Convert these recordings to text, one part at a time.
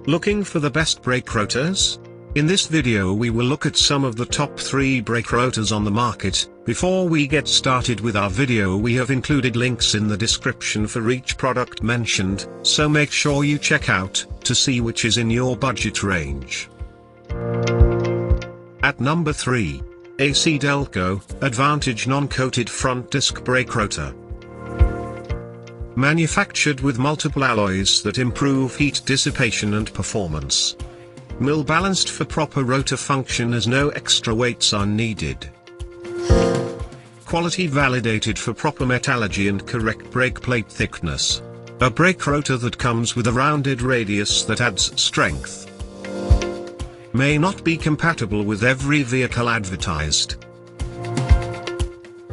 Looking for the best brake rotors? In this video we will look at some of the top 3 brake rotors on the market. Before we get started with our video, we have included links in the description for each product mentioned, so make sure you check out to see which is in your budget range. At number 3. ACDelco Advantage Non-Coated Front Disc Brake Rotor. Manufactured with multiple alloys that improve heat dissipation and performance. Mill balanced for proper rotor function as no extra weights are needed. Quality validated for proper metallurgy and correct brake plate thickness. A brake rotor that comes with a rounded radius that adds strength. May not be compatible with every vehicle advertised.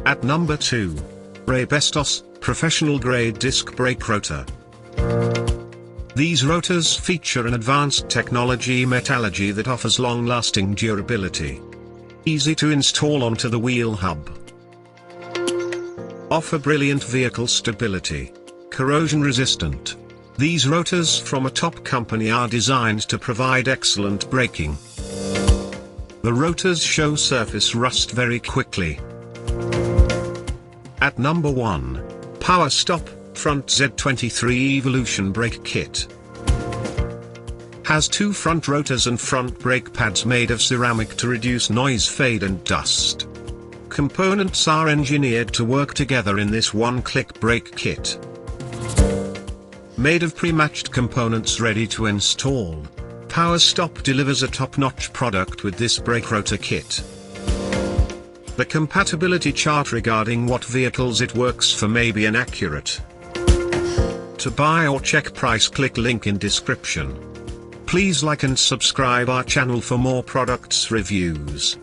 At number 2. Raybestos Professional Grade Disc Brake Rotor. These rotors feature an advanced technology metallurgy that offers long-lasting durability. Easy to install onto the wheel hub. Offer brilliant vehicle stability. Corrosion resistant. These rotors from a top company are designed to provide excellent braking. The rotors show surface rust very quickly. At number 1. Power Stop Front Z23 Evolution Brake Kit. Has 2 front rotors and front brake pads made of ceramic to reduce noise, fade and dust. Components are engineered to work together in this one-click brake kit. Made of pre-matched components ready to install, Power Stop delivers a top-notch product with this brake rotor kit. The compatibility chart regarding what vehicles it works for may be inaccurate. To buy or check price, click link in description. Please like and subscribe our channel for more products reviews.